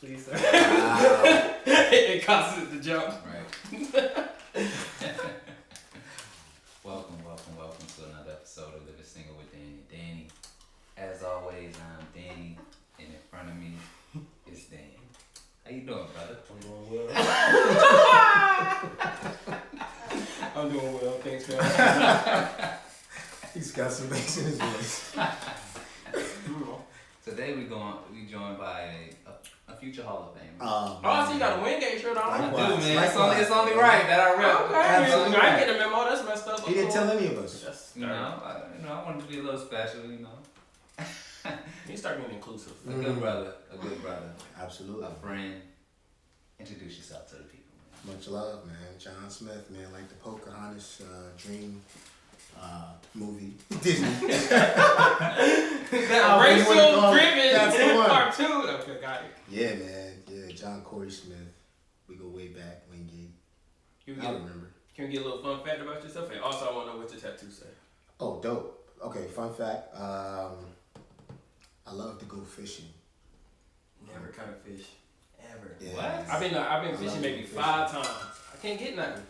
please, sir. Wow. It costs us the jump. Right. Welcome to another episode of Living Single with Danny. As always, I'm Danny, and in front of me is Dan. How you doing, brother? I'm doing well. I'm doing well, thanks for asking. He's got some bass in his voice. Today we joined by a future Hall of Famer. Oh, I see you got a Wingate shirt on. Dude, man, it's only right that I rep. Okay, Absolutely. I didn't get a memo. That's messed up. He didn't tell any of us. That's, I wanted to be a little special, You start being inclusive. A good brother, Absolutely. a friend. Introduce yourself to the people, man. Much love, man. John Smith, man, like the Pocahontas dream movie. Disney. That racial driven That's the one. cartoon. Okay, got it. Yeah, man. Yeah, John Corey Smith. We go way back, Wingate. I remember. Can we get a little fun fact about yourself? And also, I want to know what your tattoo say. Oh, dope. Okay, fun fact. I love to go fishing. Never kind of fish. Ever. Yeah. What? I've been fishing maybe 5 times. I can't get nothing.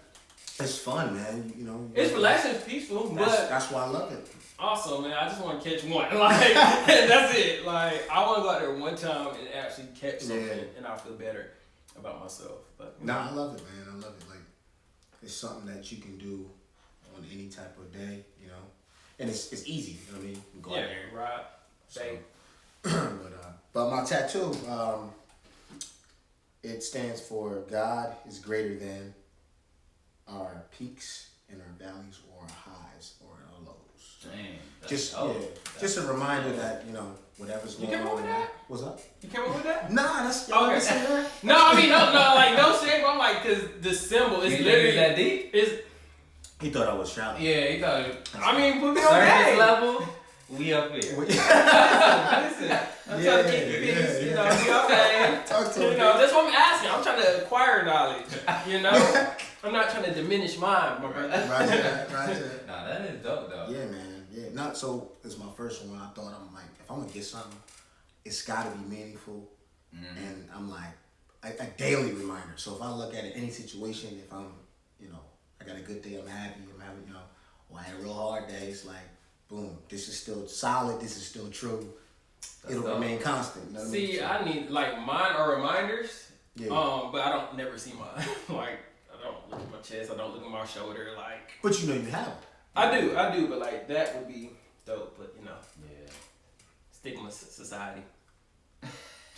It's fun, man. You know. It's relaxing, it's peaceful, but That's why I love it. also, man, I just want to catch one. Like, that's it. Like, I want to go out there one time and actually catch something, and I'll feel better about myself. But I love it, man. I love it. Like, it's something that you can do on any type of day, you know. And it's easy, you know what I mean? You can go out there. right. So, but my tattoo, it stands for God is greater than our peaks and our valleys or our highs or our lows. Damn. Just a reminder that, you know, whatever's going came up on. with that? What's up? You came up with that? Nah, that's Okay. okay. Say that. No, I mean, no shit. But I'm like, cause the symbol is literally that deep? He thought I was shouting. Yeah, he thought it. I mean, put me on Surface game. level, we up here. Listen, I'm trying to keep you peace. You know, be okay. Talk to You him. know, that's what I'm asking. I'm trying to acquire knowledge. You know, I'm not trying to diminish mine, my brother. Right. Nah, that is dope though. Yeah, man. Yeah. Not so. It's my first one. I thought I'm like, if I'm gonna get something, it's got to be meaningful, and I'm like a daily reminder. So if I look at it, any situation, if I'm, you know, I got a good day, I'm happy, I'm having, you know, or I had a real hard day, it's like, boom, this is still solid, this is still true. It'll remain constant. You know what See, I mean? I need, like, mine are reminders, Yeah. but I don't never see mine. Like, I don't look at my chest, I don't look at my shoulder, like. But you know you have it. I do, but like, that would be dope, but you know. Yeah. Stigma society.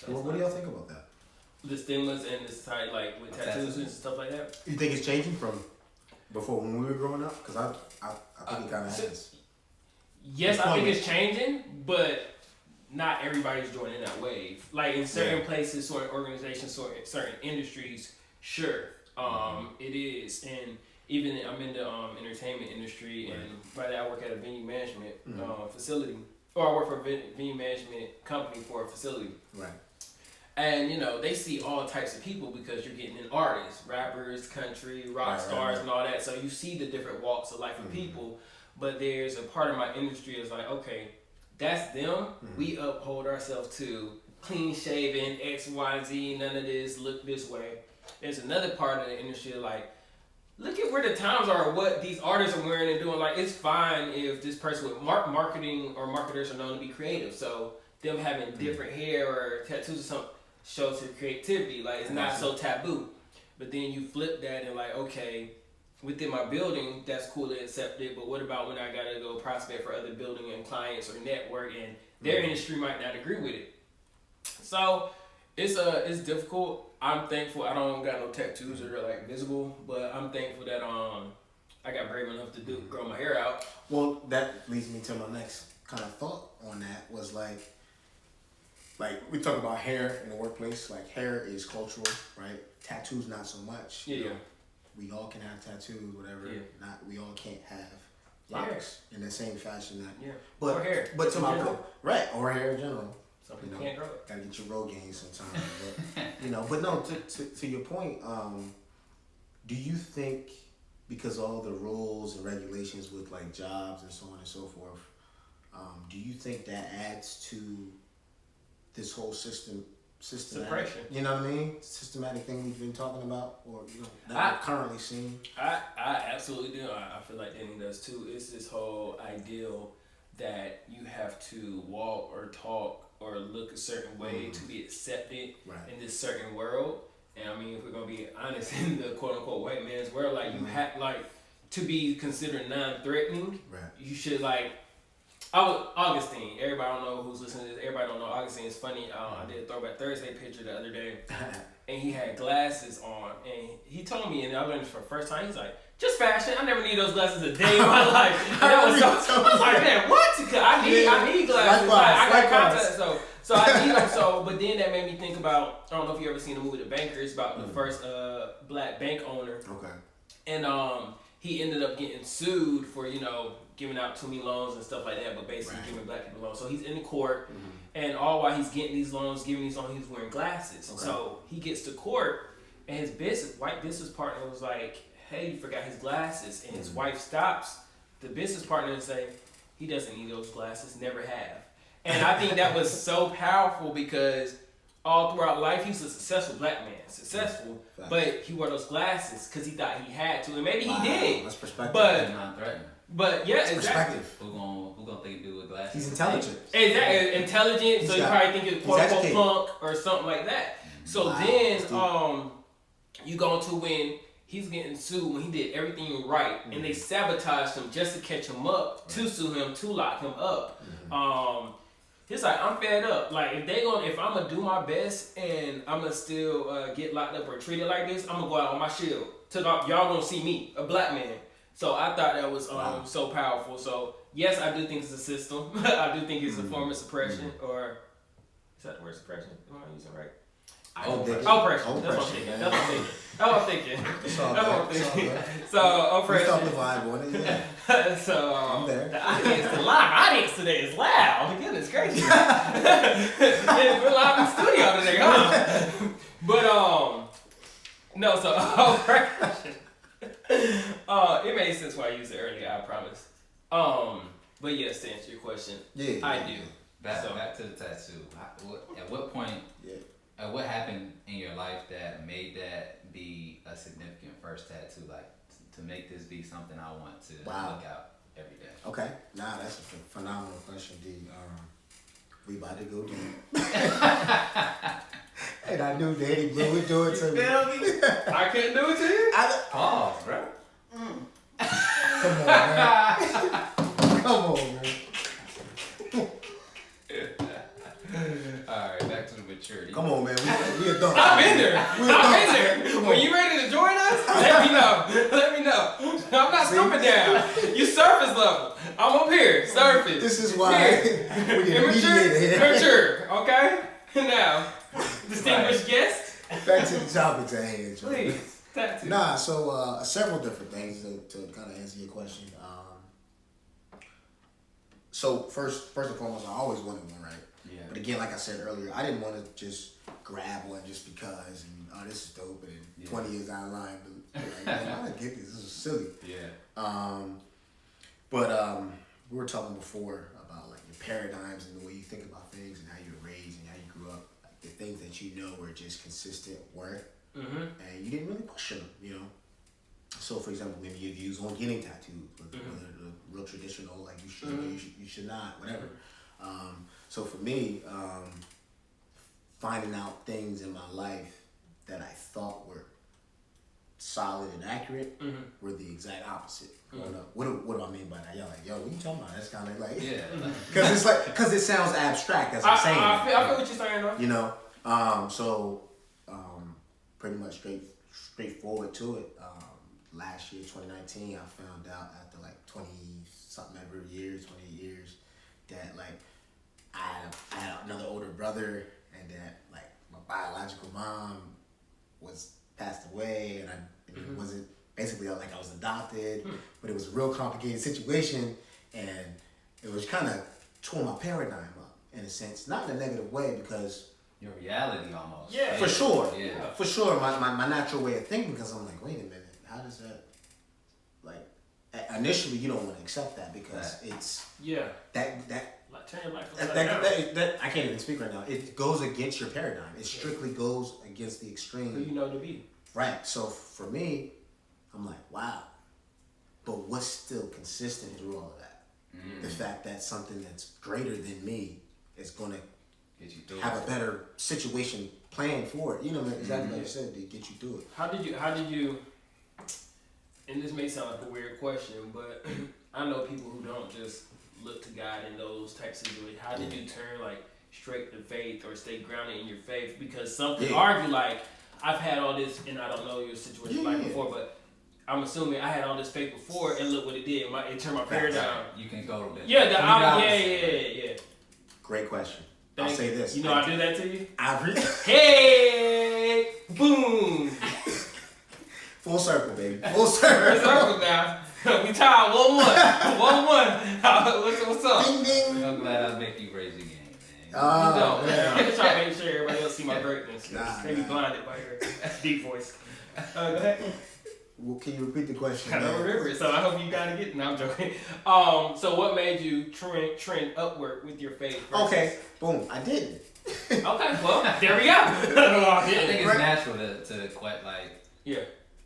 Well, what do y'all think about that? The stigmas in the society, like, with tattoos and stuff like that. You think it's changing from before when we were growing up? Because I think it kind of has. Yes, I think it's changing, but not everybody's joining that wave. Like in certain places, certain organizations, certain industries, sure, it is. And even I'm in the entertainment industry, and right now I work at a venue management facility, or I work for a venue management company for a facility. Right. And, you know, they see all types of people because you're getting in artists, rappers, country, rock stars, and all that. So you see the different walks of life of people. But there's a part of my industry is like, okay, that's them. We uphold ourselves to clean shaven, X, Y, Z, none of this, look this way. There's another part of the industry like, look at where the times are, what these artists are wearing and doing. Like, it's fine if this person with marketing or marketers are known to be creative. So them having different hair or tattoos or something shows their creativity. Like, it's not so taboo. But then you flip that and like, okay, within my building, that's cool to accept it. But what about when I gotta go prospect for other building and clients or network, and their industry might not agree with it? So it's difficult. I'm thankful I don't got no tattoos that are like visible, but I'm thankful that I got brave enough to grow my hair out. Well, that leads me to my next kind of thought on that was like we talk about hair in the workplace. Like, hair is cultural, right? Tattoos not so much. Yeah. You know, we all can have tattoos, whatever. Yeah. Not we all can't have locks in the same fashion that. Yeah. But or hair. But to my point, right? Or hair in general. Some people can't grow it. Gotta get your road game sometimes. But, you know, but no. To your point, do you think because all the rules and regulations with like jobs and so on and so forth, do you think that adds to this whole system systematic, suppression. you know what I mean? Systematic thing we've been talking about, or that we're currently seeing. I absolutely do. I feel like Danny does too. It's this whole ideal that you have to walk or talk or look a certain way to be accepted in this certain world. And I mean, if we're gonna be honest, in the quote unquote white man's world, like you have like to be considered non-threatening. Right. You should like. Augustine. Everybody don't know who's listening to this. Everybody don't know Augustine. It's funny. I did a Throwback Thursday picture the other day, and he had glasses on, and he told me, and I learned this for the first time. He's like, "Just fashion. I never need those glasses a day in my life." And that was so. I was like, "Man, what? I need glasses. I got contacts, so I need them." So, but then that made me think about. I don't know if you ever seen the movie The Bankers about the first black bank owner. Okay. And he ended up getting sued for giving out too many loans and stuff like that, but basically giving black people loans. So he's in the court, and all while he's getting these loans, giving these loans, he's wearing glasses. Okay. So he gets to court, and his white business partner was like, "Hey, you forgot his glasses." And his wife stops the business partner and say, "He doesn't need those glasses, never have." And I think that was so powerful because all throughout life, he's a successful black man, but he wore those glasses because he thought he had to, and maybe he did. That's perspective. But yeah, that's exactly. Perspective. Who gonna think dude with glasses? He's intelligent. Exactly, intelligent. So you probably think it's quote unquote punk or something like that. So then, you go to when he's getting sued when he did everything right, and they sabotaged him just to catch him up, to sue him, to lock him up. He's like, I'm fed up. Like if I'm gonna do my best and I'm gonna still get locked up or treated like this, I'm gonna go out on my shield. Y'all gonna see me, a black man. So I thought that was so powerful. So yes, I do think it's a system. I do think it's a form of suppression, or is that the word suppression? Am I using it right? Oppression. That's what I'm thinking. So oppression. We felt the vibe on it. Yeah. So I'm there. The live audience today is loud. Goodness gracious. Yeah, we're live in the studio today, huh? But no. So oppression. It made sense why I used it earlier. I promise. But yes, to answer your question, I do. Back to the tattoo. At what point? Yeah. What happened in your life that made that be a significant first tattoo? Like to make this be something I want to look out every day. Okay, that's a phenomenal question, D. We about to go deep. And I knew Danny Blue would do it to me. I couldn't do it to you? Pause, bro. Come on, man. Come on, man. Alright, back to the maturity. Come on, man. We adults. I've been there. When you ready to join us, let me know. I'm not scooping down. You surface level. I'm up here, surface. This is why we get a mediator here. Mature, okay? Now, distinguished guest. Back to the topic at hand, Joe. Please, tattoo. So several different things to kind of answer your question. So first and foremost, I always wanted one, right? Yeah. But again, like I said earlier, I didn't want to just grab one just because and this is dope and 20 years down the line, but like, man, I gotta get this. This is silly. Yeah. But we were talking before about like your paradigms and the way you think about things and how you were raised and how you grew up. Like the things that you know were just consistent work, and you didn't really question them, So, for example, maybe your views on getting tattoos, whether the real traditional, like you should not, whatever. So for me, finding out things in my life that I thought were solid and accurate were the exact opposite. Growing up, what do I mean by that? Y'all like, yo, what you talking about? That's kind of like, because it sounds abstract. That's what I'm saying. I feel what you're saying, though. So pretty much straightforward to it. Last year, 2019, I found out after like 20 years, that like I had another older brother, and that like my biological mom was passed away, and it wasn't basically like I was adopted, but it was a real complicated situation, and it was kind of tore my paradigm up in a sense, not in a negative way because. Your reality almost. Yeah. For sure. Yeah. For sure. My natural way of thinking, because I'm like, wait a minute. How does that, like, initially you don't want to accept that because it's that your life upside down. That I can't even speak right now. It goes against your paradigm. It strictly goes against the extreme. Who you know to be. Right. So for me, I'm like, wow. But what's still consistent through all of that? The fact that something that's greater than me is going to get you through have a better situation planned for it. You know, exactly like you said, to get you through it. How did you, and this may sound like a weird question, but I know people who don't just look to God in those types of situations. How did you turn like straight to faith or stay grounded in your faith? Because some could argue like, I've had all this, and I don't know your situation like before, but I'm assuming I had all this faith before, and look what it did. It turned my paradigm. You can go to that. Yeah. Great question. I'll say this. You know I do that to you? Hey! Boom! Full circle, baby. Full circle. Full circle now. We tied 1-1. 1-1. What's up? Ding, ding. I'm glad I make you raise your game, man. Oh, you don't. Yeah. I'm just trying to make sure everybody else see my greatness. They be blinded by your deep voice. Go ahead. Well, can you repeat the question? I don't remember it, so I hope you gotta get it. No, I'm joking. So what made you trend upward with your faith? Okay, boom, I didn't. Okay, well, there we go. I think it's natural to quite yeah.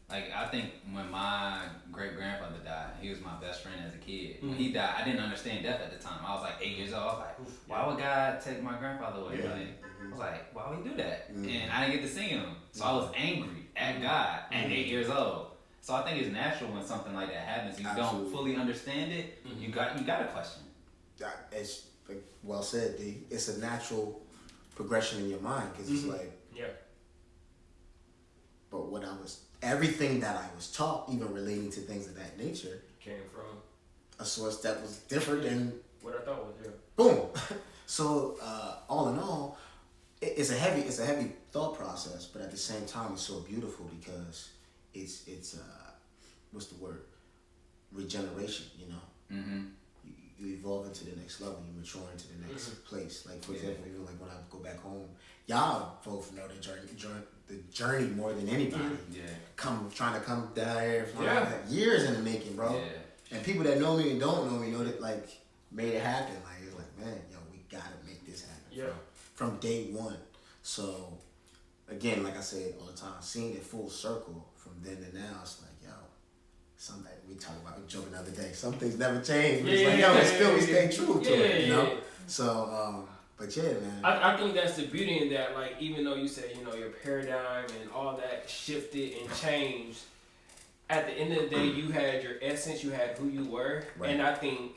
Like I think when my great grandfather died, he was my best friend as a kid. When he died, I didn't understand death at the time. I was like 8 years old. I was like, why would God take my grandfather away? Yeah. Like, I was like, why would he do that? And I didn't get to see him, so I was angry at God at 8 years old. So I think it's natural when something like that happens. You don't fully understand it. You got to question. It's well said, D. It's a natural progression in your mind because it's like, but everything that I was taught, even relating to things of that nature, came from a source that was different than what I thought was boom. So all in all, it's a heavy thought process, but at the same time, it's so beautiful because it's what's the word? Regeneration. You know, you evolve into the next level, you mature into the next place. Like for example, even like when I go back home, y'all both know the journey more than anybody. Trying to come down here for years in the making, bro. And people that know me and don't know me know that like made it happen. Like it's like, man, yo, we gotta make this happen from day one. So again, like I said all the time, seeing it full circle from then to now, it's like, yo, something we talk about, we joking the other day. Some things never change. But it's like, yo, we stay true to it, you know? So, but yeah, man. I think that's the beauty in that, like, even though you said, you know, your paradigm and all that shifted and changed, at the end of the day, you had your essence, you had who you were, and I think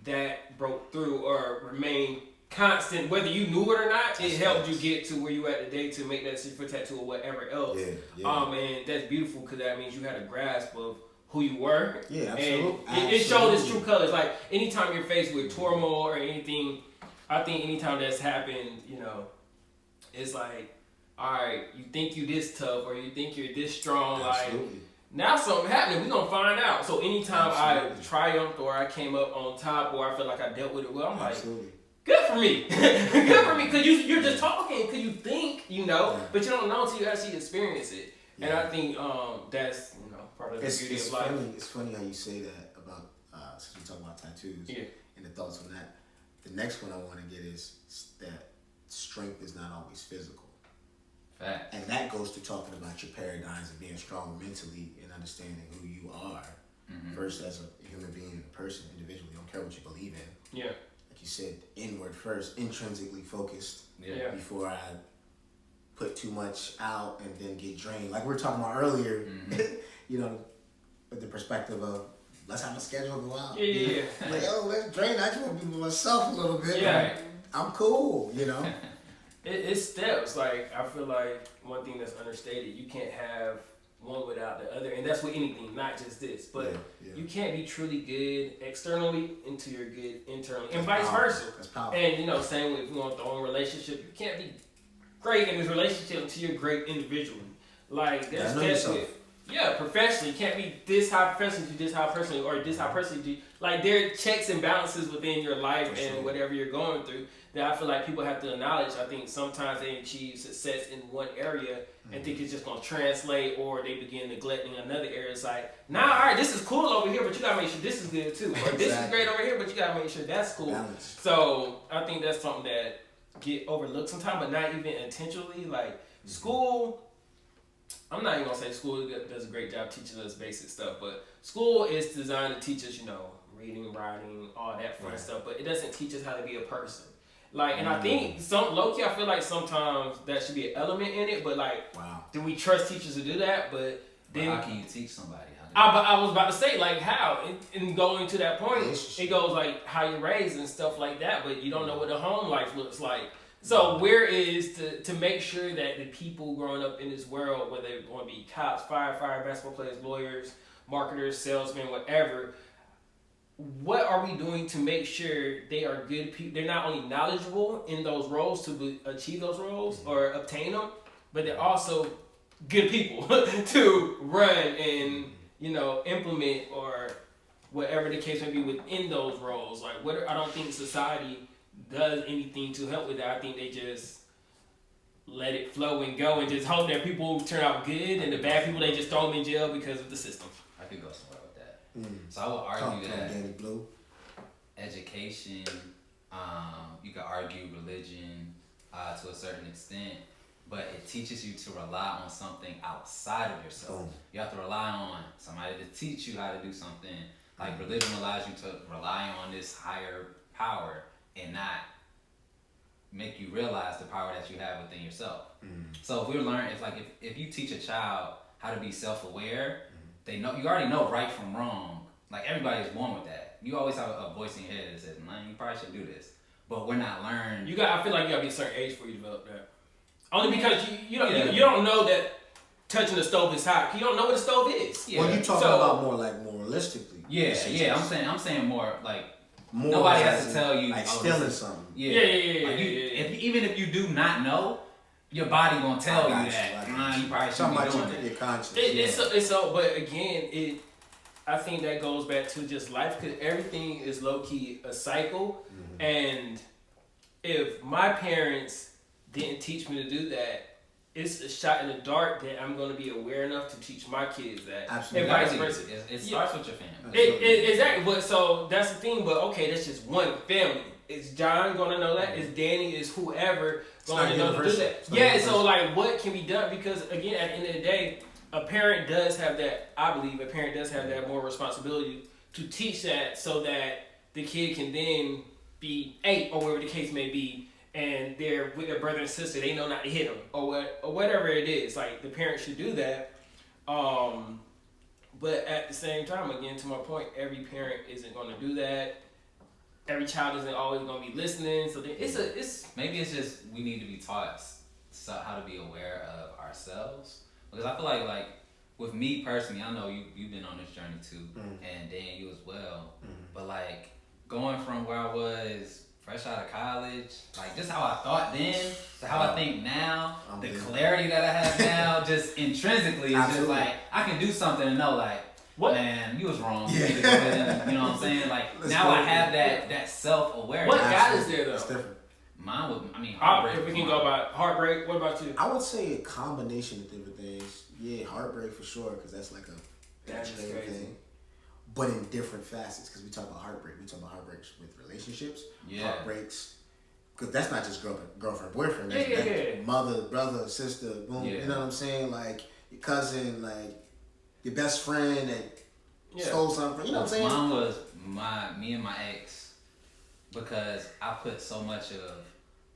that broke through or remained constant, whether you knew it or not. It helped you get to where you at today to make that for tattoo or whatever else. And that's beautiful because that means you had a grasp of who you were. And it showed its true colors. Like anytime you're faced with turmoil or anything, I think anytime that's happened, you know, it's like, all right, you think you this tough or you think you're this strong, like now something happening, we're gonna find out. So anytime I triumphed or I came up on top or I feel like I dealt with it well, I'm like, good for me. Good for me. Because you're just talking, because you think you know, but you don't know until you actually experience it. And I think that's, you know, part of the beauty of life. It's funny how you say that about, since we talk about tattoos and the thoughts on that. The next one I want to get is that strength is not always physical. Fact. And that goes to talking about your paradigms and being strong mentally and understanding who you are versus as a human being and a person individually. Don't care what you believe in. Yeah. Like you said, inward first, intrinsically focused before I put too much out and then get drained. Like we were talking about earlier, you know, with the perspective of let's have a schedule go out. Like, oh, let's drain. I just want to be with myself a little bit. Yeah. Like, I'm cool, you know. It's steps. Like I feel like one thing that's understated, you can't have one without the other, and that's with anything, not just this. But you can't be truly good externally until you're good internally, and vice versa. That's powerful. And you know, same with if you want to throw in relationship, you can't be great in this relationship until you're great individually. Like that's with Yeah, professionally. You can't be this high professionally to this high personally or this high personally to... Like, there are checks and balances within your life and whatever you're going through that I feel like people have to acknowledge. I think sometimes they achieve success in one area and think it's just going to translate, or they begin neglecting another area. It's like, nah, all right, this is cool over here, but you got to make sure this is good too. Or this is great over here, but you got to make sure that's cool. Balance. So I think that's something that get overlooked sometimes, but not even intentionally. Like, school... I'm not even gonna say school does a great job teaching us basic stuff, but school is designed to teach us, reading, writing, all that fun stuff, but it doesn't teach us how to be a person. Like, and I think low-key, I feel like sometimes that should be an element in it, but like, do we trust teachers to do that? But then, how can you teach somebody I was about to say, like, how? And going to that point, it goes like how you're raised and stuff like that, but you don't know what the home life looks like. So where is to make sure that the people growing up in this world, whether they're going to be cops, firefighter, basketball players, lawyers, marketers, salesmen, whatever, what are we doing to make sure they are good people? They're not only knowledgeable in those roles to achieve those roles or obtain them, but they're also good people to run and, implement or whatever the case may be within those roles. Like, I don't think society does anything to help with that. I think they just let it flow and go and just hope that people turn out good, and the bad people, they just throw them in jail because of the system. I could go somewhere with that. So I would argue that education, you could argue religion to a certain extent, but it teaches you to rely on something outside of yourself. You have to rely on somebody to teach you how to do something. Like, religion allows you to rely on this higher power and not make you realize the power that you have within yourself. So if you teach a child how to be self-aware, they know, you already know right from wrong. Like, everybody is born with that. You always have a voice in your head that says, man, you probably should do this. But we're not learned. I feel like you gotta be a certain age before you develop that. Only because you don't know that touching the stove is hot. You don't know what a stove is. Yeah. Well, you talking about more realistically. Yeah. I'm saying more like, nobody has to tell you, like, stealing something. Yeah. Even if you do not know, your body gonna tell you that. You probably shouldn't be doing it. Your conscience. But again, I think that goes back to just life, because everything is low key a cycle, and if my parents didn't teach me to do that, it's a shot in the dark that I'm going to be aware enough to teach my kids that. Absolutely. And vice versa. It starts with your family. Exactly. But so that's the thing. But okay, that's just one family. Is John going to know that? Is Danny? Is whoever going to know to do that? Yeah. So like, what can be done? Because again, at the end of the day, a parent does have that. I believe a parent does have that more responsibility to teach that, so that the kid can then be 8 or whatever the case may be, and they're with their brother and sister, they know not to hit them or whatever it is. Like, the parents should do that. But at the same time, again, to my point, every parent isn't going to do that. Every child isn't always going to be listening. So maybe it's just we need to be taught how to be aware of ourselves. Because I feel like with me personally, I know you've been on this journey too, and Dan, you as well. But like, going from where I was fresh out of college, like, just how I thought then to how I think now, the clarity that I have now, just intrinsically, is just like, I can do something and know, like, man, you was wrong. You know what I'm saying? Like, now I have that self-awareness. What God is there, though? It's different. Mine would, heartbreak. If we can go by heartbreak, what about you? I would say a combination of different things. Yeah, heartbreak for sure, because that's like a thing. But in different facets, because we talk about heartbreak. We talk about heartbreaks with relationships, heartbreaks, because that's not just girlfriend, boyfriend. That's mother, brother, sister, boom. You know what I'm saying? Like, your cousin, like, your best friend that stole something. You know what I'm saying? Mine was me and my ex, because I put so much of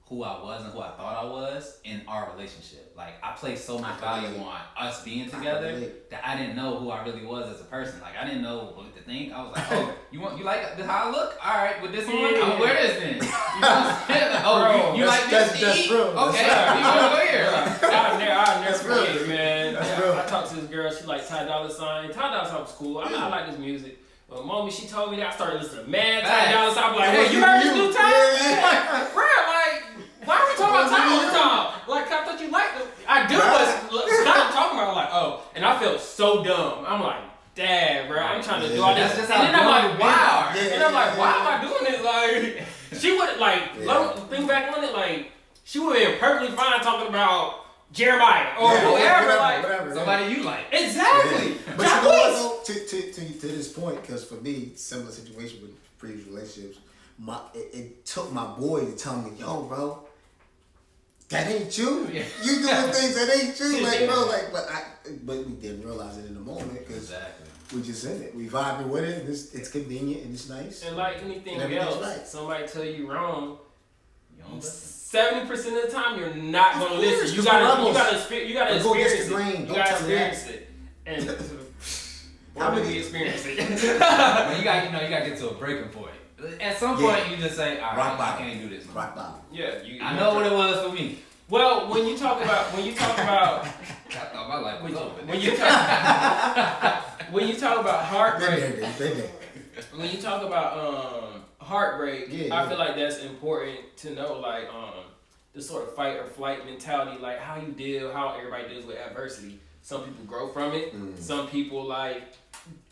who I was and who I thought I was in our relationship. Like, I placed so much value on us being together that I didn't know who I really was as a person. Like, I didn't know what to think. I was like, oh, you like how I look? All right, with this one, I'll wear this then. You know what I'm saying? Like, oh, you like this to eat? Okay, you want to go here. I'll never forget it, man. I talked to this girl. She like Ty Dolla $ign. Ty Dolla $ign was cool. I like this music. But the moment she told me that, I started listening to mad Ty Dolla $ign. I'm like, hey, you heard this new Ty? Like, bro, like, why are we talking about Ty all the time? Like, I thought you liked it. I do, but stop talking about it. Like, oh, and I felt so dumb back on it, like she would have been perfectly fine talking about Jeremiah or whoever, whatever. Somebody you like. Exactly. Yeah. But you know what though? To this point, because for me, similar situation with previous relationships, it took my boy to tell me, yo, bro, that ain't you. Yeah. You doing things that ain't you, like, bro, like, but we didn't realize it in the moment because we just in it. We vibing with it. It's convenient and it's nice. And like anything else, somebody tell you wrong. 70% of the time, you're not gonna listen. You gotta experience it. You gotta experience it. And how many experience it? Well, you gotta get to a breaking point. At some point, you just say, "All right, I can't do this." Rock bottom. Yeah, I know what it was for me. Well, when you talk about, I thought my life was over. When you talk about heartbreak, They when you talk about heartbreak, I feel like that's important to know, like the sort of fight or flight mentality, like how everybody deals with adversity. Some people grow from it. Some people like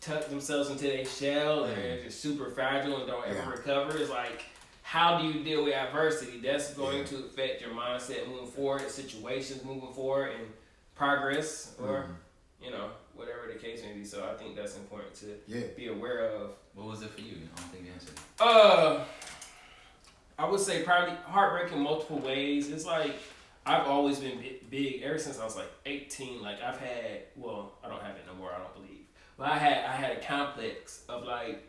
tuck themselves into their shell and they're just super fragile and don't ever recover. It's like, how do you deal with adversity? That's going to affect your mindset moving forward, situations moving forward, and progress, or whatever the case may be. So I think that's important to be aware of. What was it for you? I don't think you answered. I would say probably heartbreak in multiple ways. It's like I've always been big ever since I was like 18. Like I've had, well, I don't have it no more, I don't believe. But I had a complex of like,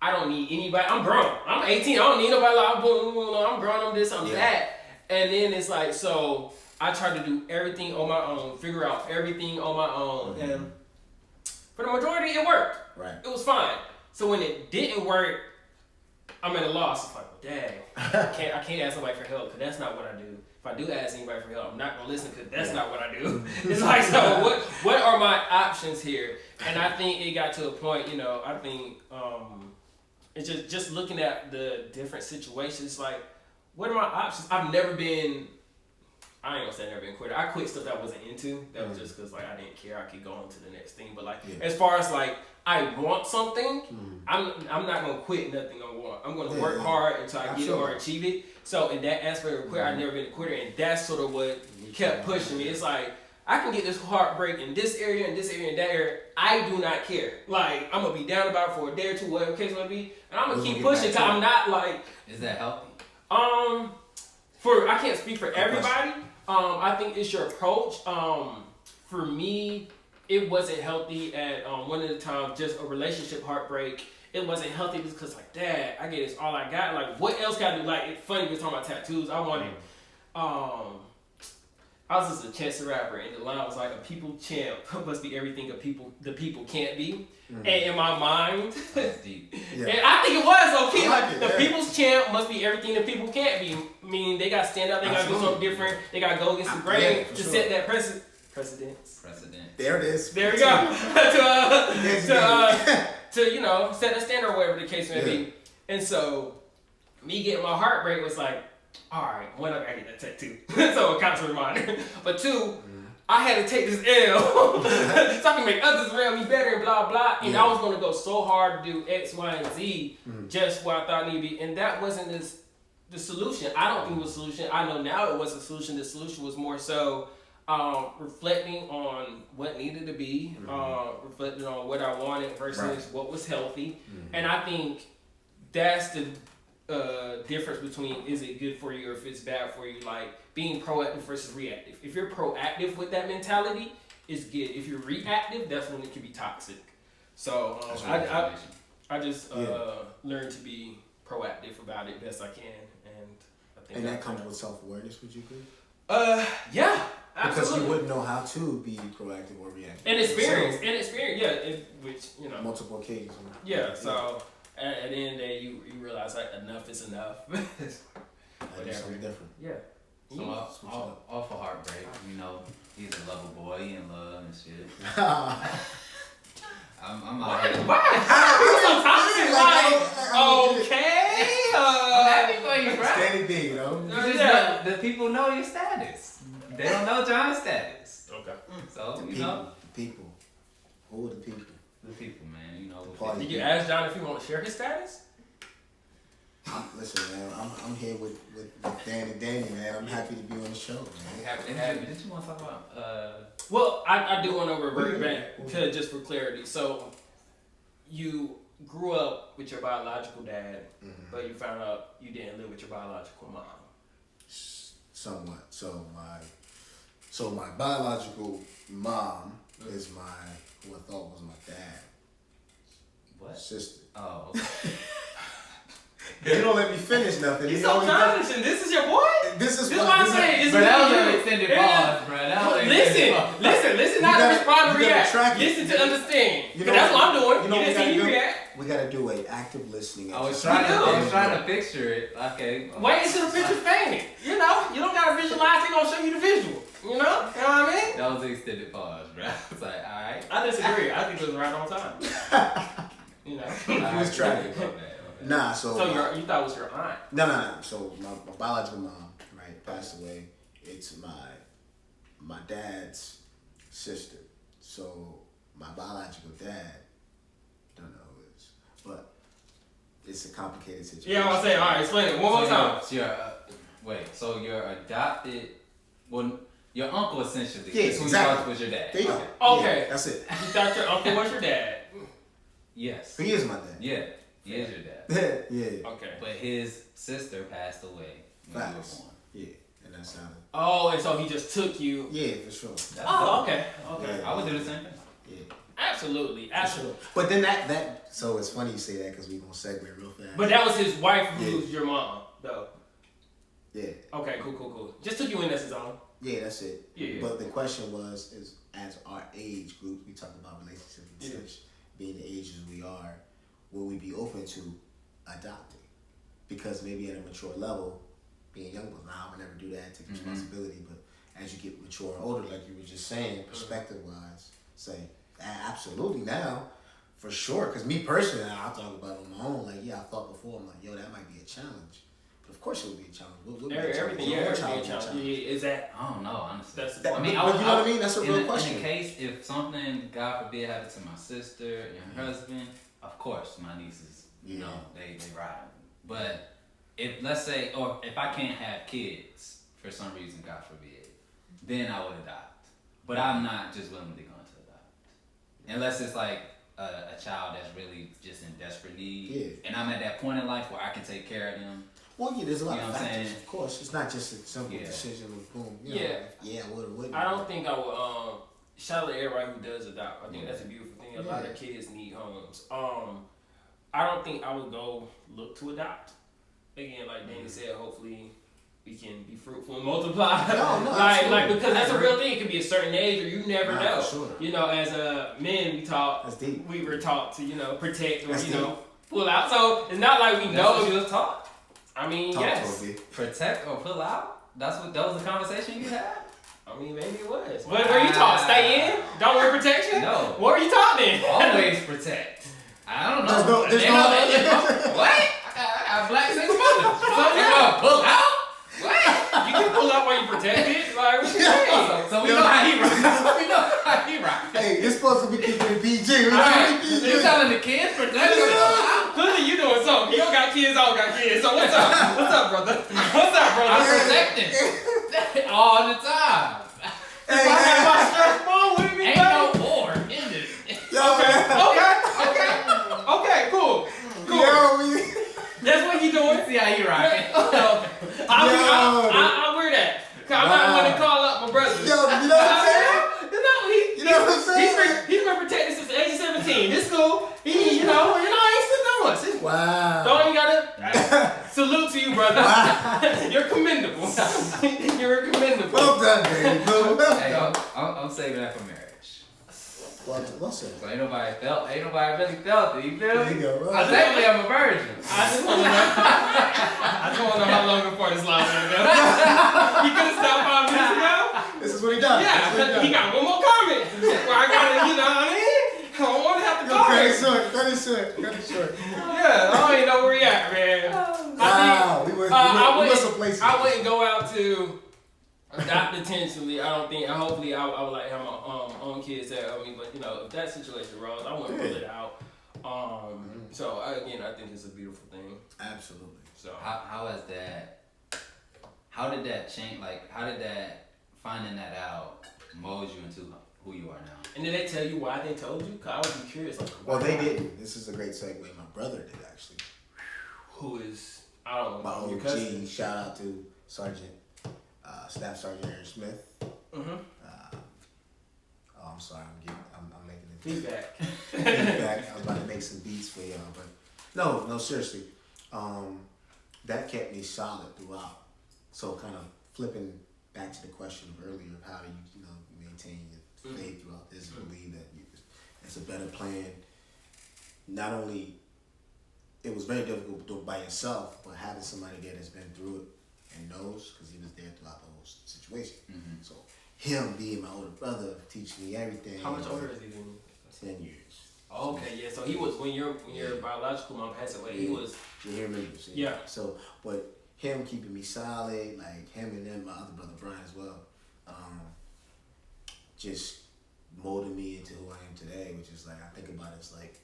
I don't need anybody. I'm grown. I'm 18. I don't need nobody. Like, I'm grown. I'm this, I'm that. And then it's like, so I tried to do everything on my own, figure out everything on my own. And for the majority, it worked. Right. It was fine. So when it didn't work, I'm at a loss. It's like, well, dang, I can't ask somebody for help because that's not what I do. If I do ask anybody for help, I'm not gonna listen because that's not what I do. It's like, so what are my options here? And I think it got to a point, I think it's just looking at the different situations, like, what are my options? I've never been, I ain't gonna say I've never been a quitter. I quit stuff that I wasn't into. That was just because like I didn't care. I could go on to the next thing. But like as far as like I want something, I'm not gonna quit nothing I want. I'm gonna work hard until I get it or achieve it. So in that aspect of quit, I've never been a quitter, and that's sort of what kept pushing me. It's like I can get this heartbreak in this area and this area and that area. I do not care. Like I'm gonna be down about it for a day or two, whatever the case may be, and I'm gonna keep pushing until I'm not like. Is that healthy? I can't speak for everybody. I think it's your approach. For me, it wasn't healthy at one of the times, just a relationship heartbreak. It wasn't healthy just because, like, Dad, I get this all I got. Like, what else can I do? Like, it's funny, we were talking about tattoos. I wanted, I was just a Chance the Rapper, and the line was like, a people champ must be everything the people can't be. And in my mind, that's deep. And I think it was okay. Like the people's champ must be everything the people can't be. Meaning they got to stand up, they got to do something different, they got to go against the grain to set that precedent. There it is. There we go. to set a standard or whatever the case may be. And so me getting my heartbreak was like, all right, one, I gotta get that tattoo. So a constant reminder. But two, I had to take this L so I can make others around me better and blah, blah. And I was going to go so hard to do X, Y, and Z just what I thought it needed to be. And that wasn't the solution. I don't think it was a solution. I know now it was a solution. The solution was more so reflecting on what needed to be, reflecting on what I wanted versus what was healthy. And I think that's the difference between is it good for you or if it's bad for you, like being proactive versus reactive. If you're proactive with that mentality, it's good. If you're reactive, that's when it can be toxic. So I just learned to be proactive about it best I can, and I think that comes with self-awareness. Would you agree? Yeah, absolutely. Because you wouldn't know how to be proactive or reactive. And experience, which multiple occasions. Yeah, so. At the end of the day, you realize like enough is enough. Whatever. Something different. Yeah. So off of heartbreak, he's a lover boy, he in love and shit. I'm out here. Why? Okay. I'm happy for you, bro. Steady B, the people know your status. They don't know John's status. Okay. So people. Who are the people? The people, man. Did you ask John if he want to share his status? Listen, man, I'm here with Dan and Danny, man. I'm happy to be on the show, man. Happy to have you. Did you want to talk about? Well, I do want to revert back to just for clarity. So, you grew up with your biological dad, but you found out you didn't live with your biological mom. Somewhat. So my biological mom is who I thought was my dad. What? Sister. Oh, okay. You don't let me finish nothing. He's so childish, and this is your boy? This is what I'm saying. Bro, that was an extended pause, bro. Listen, not to respond to react. Listen to understand. Because that's what I'm doing. You didn't see me react. We gotta do an active listening. I was trying to picture it. Okay. Wait until the picture's painted. You know, you don't gotta visualize. They're gonna show you the visual. You know what I mean? That was an extended pause, bro. It's like, all right. I disagree. I think it was right on time. You know, he was trying. Nah, so you thought it was your aunt? No. So my biological mom, right, passed away. It's my dad's sister. So my biological dad, don't know who it is, but it's a complicated situation. Yeah, I'm saying. All right, explain it one more time. So you're adopted. Well, your uncle essentially. Yeah, is who exactly. you thought was your dad. There you go. Okay, yeah, that's it. You thought your uncle was your dad? Yes. He is my dad. Yeah, he is your dad. Yeah. Okay. But his sister passed away when you were born. Yeah, and that's how. Oh, and so he just took you. Yeah, for sure. Okay. Yeah, I would do the same thing. Yeah. Absolutely. But then that so it's funny you say that because we gonna segue real fast. But that was his wife who's your mom, though. Yeah. Okay, cool. Just took you in as his own. Yeah, that's it. Yeah. But the question was, is as our age group, we talk about relationships and such, being the ages we are, will we be open to adopting? Because maybe at a mature level, being young, well, I would never do that, take responsibility, but as you get mature and older, like you were just saying, perspective-wise, say, absolutely now, for sure. Because me personally, I'll talk about it on my own, like, I thought before, I'm like, that might be a challenge. But of course it would be a challenge. Everything, challenge. Is that? I don't know, honestly. That's the point. I mean, you know what I mean? That's a real question. In the case, if something, God forbid, happened to my sister and her husband, of course, my nieces, they ride. But if, let's say, or if I can't have kids for some reason, God forbid, then I would adopt. But I'm not just willingly going to adopt. Unless it's like a child that's really just in desperate need. Yeah. And I'm at that point in life where I can take care of them. Well, there's a lot You know of what I'm factors, saying? of course. It's not just a simple decision of boom. I would or wouldn't. I don't think I would. Shout out to everybody who does adopt. I think that's a beautiful thing. A lot of kids need homes. I don't think I would go look to adopt. Again, like Danny said, hopefully we can be fruitful and multiply. Like because that's a real thing. It could be a certain age, or you never know. For sure. You know, as men, we were taught to protect or pull out. So it's not like we know. What you was taught. I mean, yes. Protect or pull out? That was the conversation you had? I mean, maybe it was. What were you taught? Stay in? Don't wear protection? No. What were you taught then? Always protect. I don't know. There's no what? I got black single mothers. So you gonna pull out? What? You can pull out while you protect it? Like, what you saying? So we know how he rock. Hey, you're supposed to be keeping it PG. You telling the kids protect them? Clearly you doing something. You don't got kids, I don't got kids. So what's up? What's up, brother? I'm protecting all the time. If I had my stress ball with me, ain't no war in this. Okay, cool. That's what you doing. See how you rocking. I wear that. Cause I'm not going to call up my brother. You know what I'm saying? You know what I'm saying? He's been protected since the age of 17. It's cool. He ain't still doing it. Wow. Don't you gotta salute to you, brother. You're commendable. You're commendable. Well done, baby. Hey, I'm saving that for marriage. What's it? So ain't nobody really felt it. You feel me? Right. I'm a virgin. I just want to know how long before this lasted. He could have stopped 5 minutes ago. This is what he does. Yeah, he got one more comment. Where I gotta, you know what I mean? I don't want to have to go. Cut it short. Yeah, I don't even know where we at, man. Wow, we went some places. I wouldn't go out to adopt intentionally. I don't think. Hopefully, I would like have my own kids that help me. But if that situation arose, I wouldn't pull it out. So I think it's a beautiful thing. Absolutely. So how has that? How did that change? Like, how did that finding that out mold you into who you are now? And did they tell you why they told you? Cause I would be curious. Like, well, they didn't. This is a great segue. My brother did actually. Who is I don't know. My Your OG. cousin? Shout out to Sergeant, Staff Sergeant Aaron Smith. Mm-hmm. I'm sorry. I'm making it Feedback. feedback. I was about to make some beats for y'all, but no, seriously. That kept me solid throughout. So kind of flipping back to the question of earlier of how do you maintain your faith throughout this and believe that it's a better plan. Not only it was very difficult to do it by yourself, but having somebody there that's been through it and knows, because he was there throughout the whole situation. Mm-hmm. So him being my older brother, teaching me everything. How much older is he than you? 10 years. Oh, okay, yeah. So he was when your biological mom passed away. He was. You remember? Yeah. So, but him keeping me solid, like him and then my other brother Brian as well, just molded me into who I am today. Which is like I think about it, it's like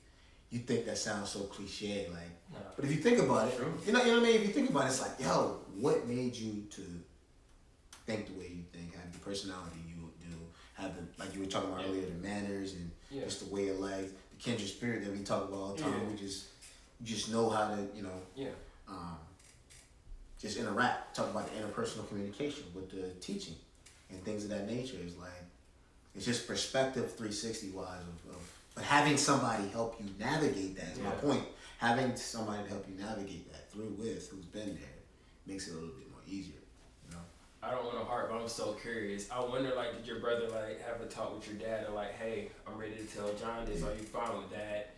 you think that sounds so cliche, like, but if you think about it, you know what I mean. If you think about it, it's like, yo, what made you to think the way you think, have the personality you do, have the like you were talking about earlier, the manners and just the way of life, the kindred spirit that we talk about all the time. We just know how to, just interact. Talk about the interpersonal communication with the teaching and things of that nature. Is like it's just perspective 360 wise but having somebody help you navigate that is my point. Having somebody to help you navigate that through who's been there makes it a little bit more easier. I don't want to harp, but I'm so curious. I wonder, like, did your brother like have a talk with your dad and like, hey, I'm ready to tell John this. Are you fine with that?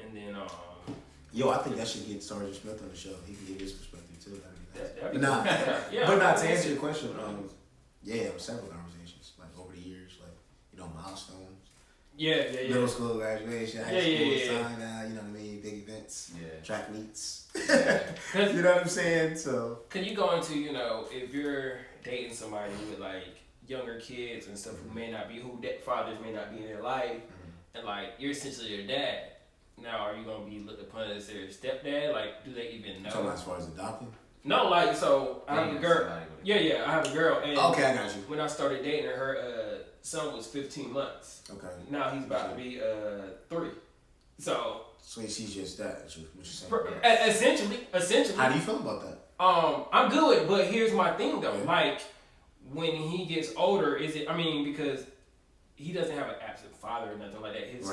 And then I think that should get Sergeant Smith on the show. He can give his perspective too. That'd be nice. But not to answer your question. Several conversations like over the years, like milestones. Yeah. Middle school graduation, high school sign out. You know what I mean? Big events. Track meets. You know what I'm saying? So can you go into if you're dating somebody with like younger kids and stuff who may not be fathers may not be in their life, and like you're essentially their dad. Now, are you gonna be looked upon as their stepdad? Like, do they even know? Talking as far as adopting? No, like so. I have a girl. I have a girl. And okay, I got you. When I started dating her, her son was 15 months. Okay. Now he's about to be 3. So she's just that. What you're saying? Essentially. How do you feel about that? I'm good, but here's my thing though. Yeah. Like when he gets older, because he doesn't have an absent father or nothing like that. His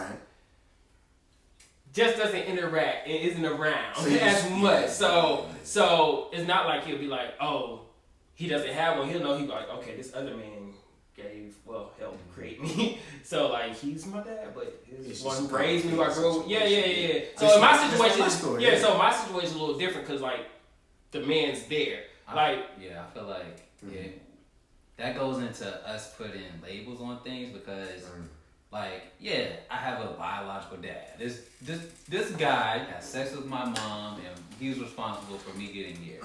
just doesn't interact and isn't around as much. So it's not like he'll be like, oh, he doesn't have one. He'll know he'll be like, okay, this other man helped create me. So like he's my dad, but his one who raised me, who I grew up. Yeah. So in my situation, so my situation is a little different because like the man's there. I feel like that goes into us putting labels on things because. Like, I have a biological dad. This guy had sex with my mom, and he was responsible for me getting here.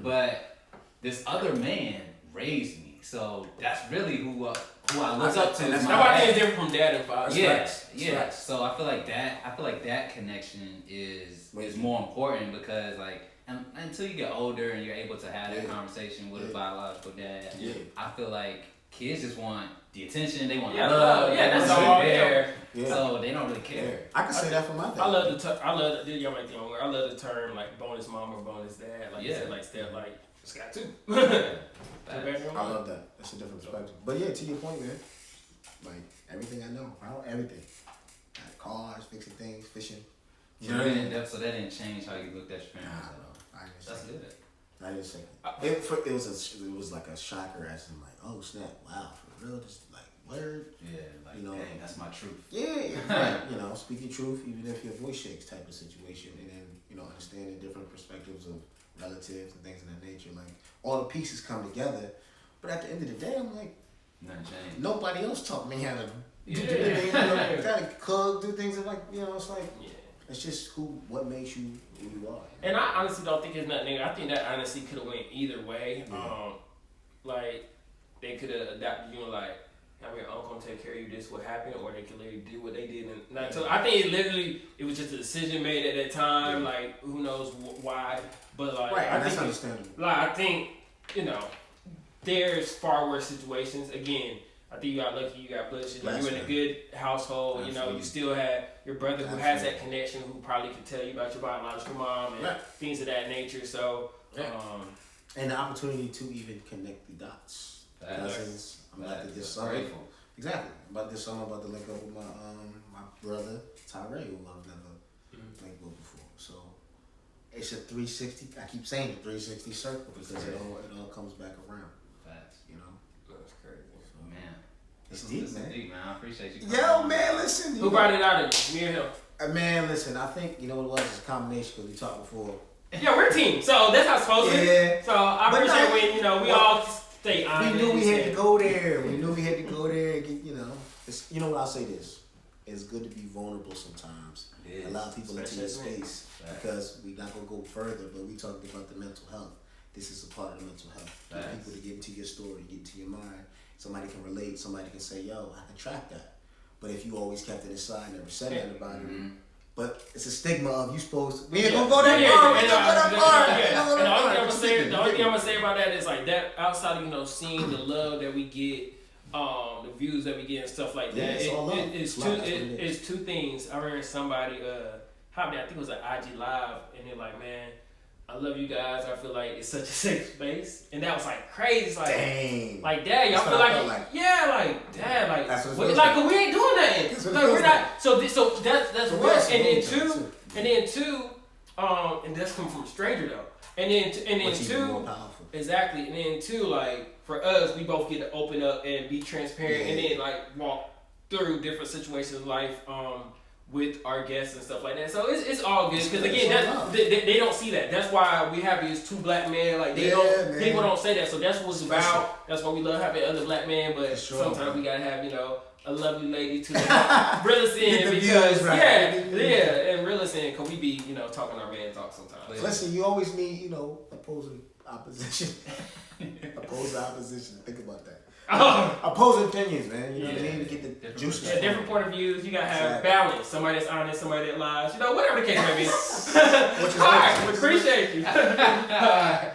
But this other man raised me, so that's really who I look up to. That's why it's different from dad and father. Yeah. So I feel like that connection is more important because like until you get older and you're able to have that conversation with a biological dad, I feel like kids just want the attention, they want love, that's all there. Yeah. So they don't really care. I can say that for my dad. I love the term like bonus mom or bonus dad. Like you said, like step like it's got two. I love that. That's a different perspective. But to your point, man. Like everything I know, everything. Cars, fixing things, fishing. You know what I mean? So that didn't change how you looked at your parents at all. That's good. I didn't say it was like a shocker as in like, oh snap, wow, for real, just like word. Yeah, like dang, that's my truth. Yeah, right. Speak your truth even if your voice shakes type of situation, and then understanding different perspectives of relatives and things of that nature. Like all the pieces come together, but at the end of the day, I'm like, nothing changed. Nobody else taught me how to do things. How to cook, do things like it's like. It's just what makes you who you are. And I honestly don't think it's nothing. I think that honestly could have went either way. Like they could have adopted you and like have your uncle take care of you, this what happened, or they can literally do what they did. And not so I think it was just a decision made at that time. Yeah. Like who knows why, but like right, that's understandable. Like I think there's far worse situations. Again, I think you got lucky, you got blessed. Like you're in a good household. Absolutely. You still had your brother who has that connection, who probably could tell you about your biological mom and things of that nature. So, and the opportunity to even connect the dots. Cousins, I'm about to this summer. Exactly. About this summer, I'm about to link up with my brother Tyree, who I've never linked with before. So it's a 360. I keep saying the 360 circle because it all comes back around. Facts. That's crazy. So, man. It's deep, man. Deep, man. I appreciate you. Yo, man, listen. Who brought it out of you? Me or him? Man, listen. I think what it was. It's a combination because we talked before. Yeah, we're a team, so that's how it's supposed to be. Yeah. So I appreciate when we all stay honest. We knew we had to go there. We knew we had to go there. It's, what I'll say this. It's good to be vulnerable sometimes. Allow people into your space because we're not gonna go further. But we talked about the mental health. This is a part of the mental health. Get people to get into your story, get into your mind. Somebody can relate. Somebody can say, "Yo, I can track that." But if you always kept it inside, never said that about it. But it's a stigma of you supposed to. We ain't gonna go that far. We ain't gonna go that far. The only thing I'm gonna say about that is like that outside of seeing the love that we get, the views that we get and stuff like that. It's two things. I remember somebody I think it was an IG live, and they're like, "Man, I love you guys. I feel like it's such a safe space," and that was like crazy. It's like, dang, like Dad, y'all feel like Dad, like that's what we ain't doing nothing. Like we're not. So that's real. And then two, and that's coming from a stranger though. And then two, exactly. And then two, like for us, we both get to open up and be transparent, and then like walk through different situations of life. With our guests and stuff like that, so it's all good because again, they don't see that. That's why we have these two black men. Like people don't say that, so that's what it's about. That's why we love having other black men, but sometimes we gotta have a lovely lady to reel us in because and reel us in because we be talking our man talk sometimes. Listen, you always need opposing opposition. Opposing opposition. Think about that. Opposing opinions, man. You know what I mean? To get the juices. Yeah, different point of views. You gotta have balance. Somebody that's honest, somebody that lies. Whatever the case may be. All right, appreciate you. All right.